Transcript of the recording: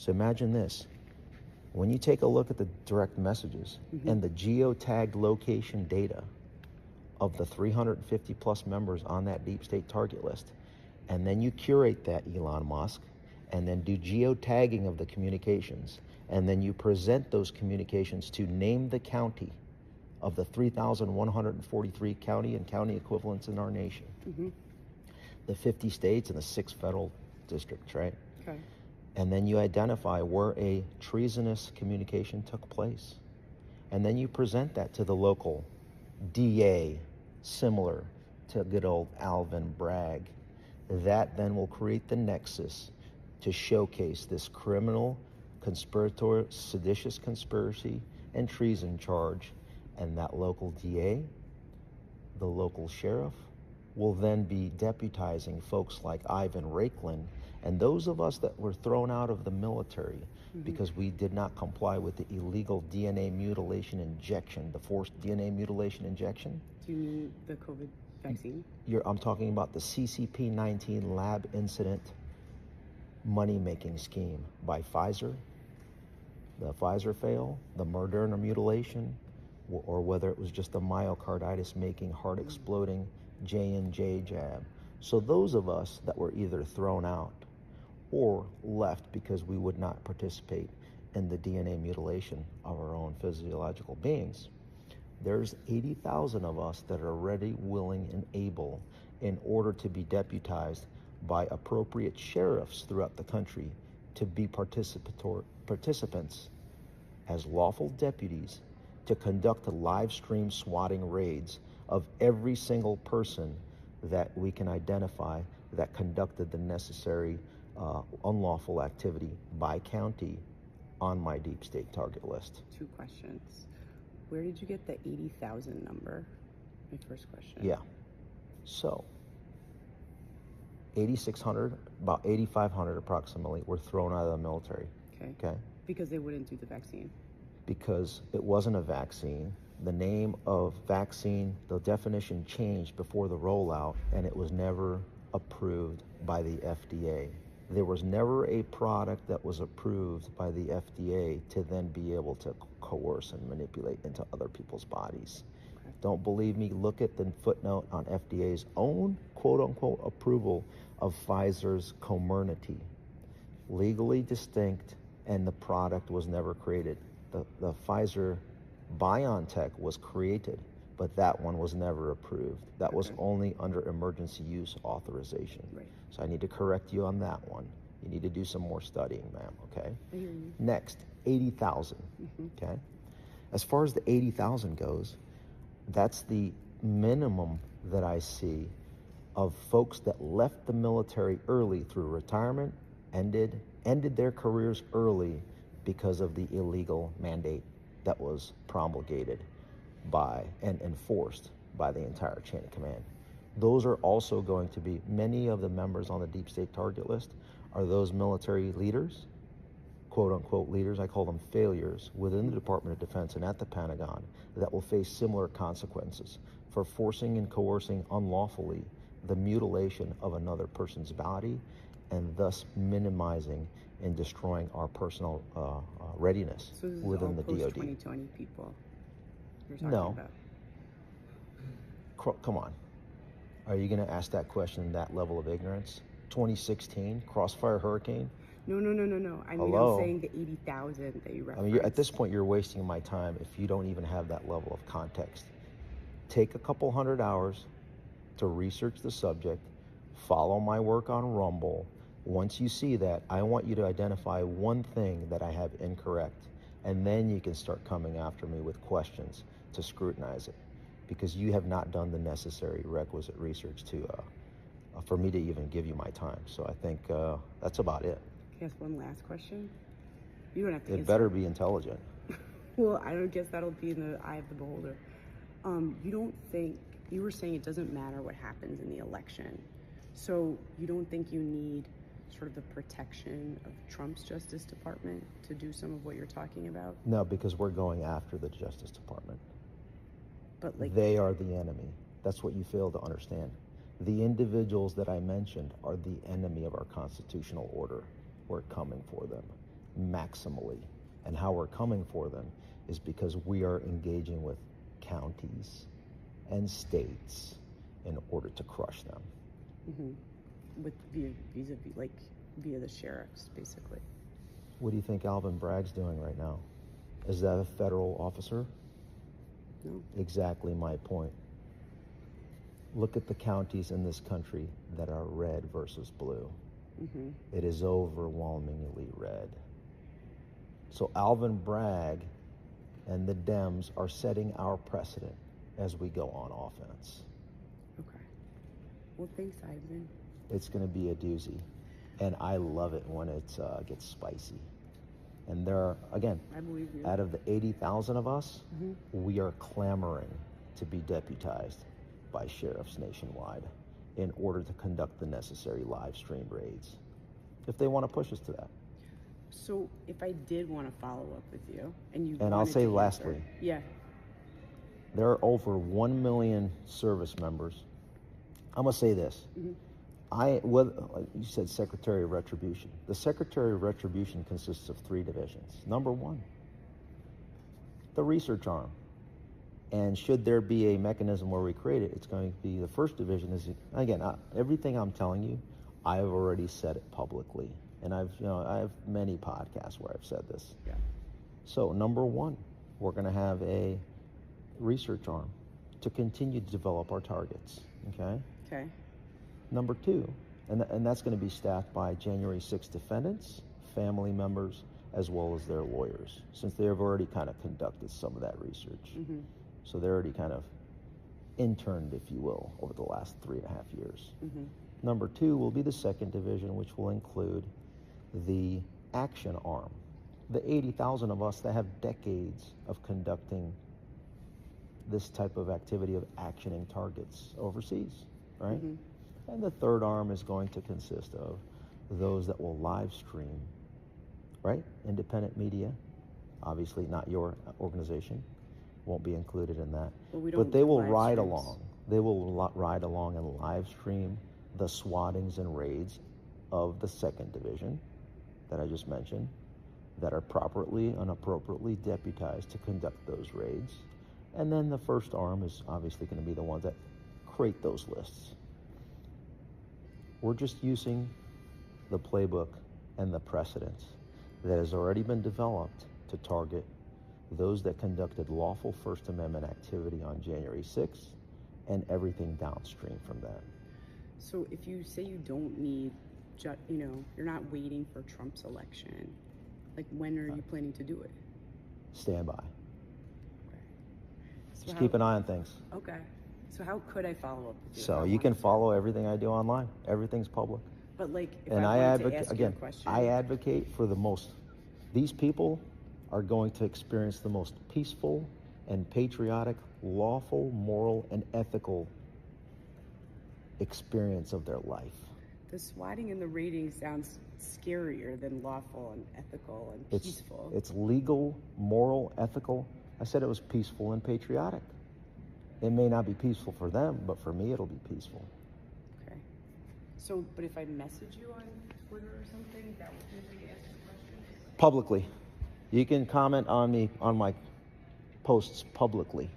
So imagine this. When you take a look at the direct messages and the geotagged location data of the 350 plus members on that deep state target list, and then you curate that, Elon Musk, and then do geotagging of the communications, and then you present those communications to name the county of the 3,143 county and county equivalents in our nation, the 50 states and the 6 federal districts, right? Okay. And then you identify where a treasonous communication took place. And then you present that to the local DA, similar to good old Alvin Bragg. That then will create the nexus to showcase this criminal, conspiratorial, seditious conspiracy and treason charge. And that local DA, the local sheriff, will then be deputizing folks like Ivan Raiklan and those of us that were thrown out of the military because we did not comply with the illegal DNA mutilation injection, the forced DNA mutilation injection. Do you mean the COVID vaccine? I'm talking about the CCP-19 lab incident money-making scheme by Pfizer, the Pfizer fail, the Moderna mutilation, or whether it was just a myocarditis-making, heart-exploding J&J jab. So those of us that were either thrown out or left because we would not participate in the DNA mutilation of our own physiological beings, there's 80,000 of us that are ready, willing, and able in order to be deputized by appropriate sheriffs throughout the country to be participants as lawful deputies to conduct live stream swatting raids of every single person that we can identify that conducted the necessary unlawful activity by county on my deep state target list. 2 questions. Where did you get the 80,000 number? My first question. Yeah. So 8,600, about 8,500 approximately, were thrown out of the military. Okay. Because they wouldn't do the vaccine. Because it wasn't a vaccine. The name of vaccine, the definition changed before the rollout, and it was never approved by the FDA. There was never a product that was approved by the FDA to then be able to coerce and manipulate into other people's bodies. Okay. Don't believe me? Look at the footnote on FDA's own quote-unquote approval of Pfizer's Comirnaty. Legally distinct, and the product was never created. The Pfizer BioNTech was created, but that one was never approved. That was only under emergency use authorization. Right. So I need to correct you on that one. You need to do some more studying, ma'am, okay? I hear you. Next, 80,000, okay? As far as the 80,000 goes, that's the minimum that I see of folks that left the military early through retirement, ended their careers early because of the illegal mandate that was promulgated by and enforced by the entire chain of command. Those are also going to be, many of the members on the deep state target list are those military leaders, quote unquote leaders, I call them failures, within the Department of Defense and at the Pentagon that will face similar consequences for forcing and coercing unlawfully the mutilation of another person's body and thus minimizing and destroying our personal readiness within the DoD. So this is all post-2020 people you're talking about? Come on. Are you going to ask that question in that level of ignorance? 2016, Crossfire Hurricane? No. I mean, I'm saying the 80,000 that you referenced. I mean, at this point, you're wasting my time if you don't even have that level of context. Take a couple hundred hours to research the subject, follow my work on Rumble. Once you see that, I want you to identify one thing that I have incorrect, and then you can start coming after me with questions to scrutinize it, because you have not done the necessary requisite research to for me to even give you my time. So I think that's about it. Can I ask one last question? You don't have to. It better be intelligent. Well, I don't guess that'll be in the eye of the beholder. You don't think, you were saying it doesn't matter what happens in the election, so you don't think you need sort of the protection of Trump's Justice Department to do some of what you're talking about? No, because we're going after the Justice Department. But like, they are the enemy. That's what you fail to understand. The individuals that I mentioned are the enemy of our constitutional order. We're coming for them. maximally. And how we're coming for them is because we are engaging with counties and states in order to crush them. With via the sheriffs, basically. What do you think Alvin Bragg's doing right now? Is that a federal officer? No. Exactly my point. Look at the counties in this country that are red versus blue. It is overwhelmingly red. So Alvin Bragg and the Dems are setting our precedent as we go on offense. Okay. Well, thanks, Ivan. It's going to be a doozy. And I love it when it gets spicy. And there are, again, I believe you. out of the 80,000 of us, we are clamoring to be deputized by sheriffs nationwide in order to conduct the necessary live stream raids, if they want to push us to that. So if I did want to follow up with you, and I'll say lastly, yeah, there are over 1 million service members. I'm gonna say this. You said Secretary of Retribution. The Secretary of Retribution consists of 3 divisions. Number 1, the research arm. And should there be a mechanism where we create it, it's going to be the first division. Is, again, everything I'm telling you, I've already said it publicly. And I have many podcasts where I've said this. Yeah. So number 1, we're going to have a research arm to continue to develop our targets. Okay. Okay. Number 2, and that's going to be staffed by January 6th defendants, family members, as well as their lawyers, since they have already kind of conducted some of that research. So they're already kind of interned, if you will, over the last 3.5 years. Number 2 will be the 2nd division, which will include the action arm, the 80,000 of us that have decades of conducting this type of activity of actioning targets overseas, right? And the 3rd arm is going to consist of those that will live stream, right? Independent media, obviously not your organization, won't be included in that. But they will ride along. They will ride along and live stream the swattings and raids of the 2nd division that I just mentioned, that are properly and appropriately deputized to conduct those raids. And then the 1st arm is obviously going to be the ones that create those lists. We're just using the playbook and the precedents that has already been developed to target those that conducted lawful First Amendment activity on January 6th and everything downstream from that. So if you say you don't need, you're not waiting for Trump's election, like when are you planning to do it? Stand by. Okay. So just keep an eye on things. Okay. So how could I follow up with you? So you can follow everything I do online. Everything's public. But like, if and I wanted to ask you a again, question. I advocate for these people are going to experience the most peaceful and patriotic, lawful, moral, and ethical experience of their life. The swatting and the raiding sounds scarier than lawful and ethical and peaceful. It's legal, moral, ethical. I said it was peaceful and patriotic. It may not be peaceful for them, but for me, it'll be peaceful. Okay. So, but if I message you on Twitter or something, that would be able to answer questions? Publicly. You can comment on my posts publicly.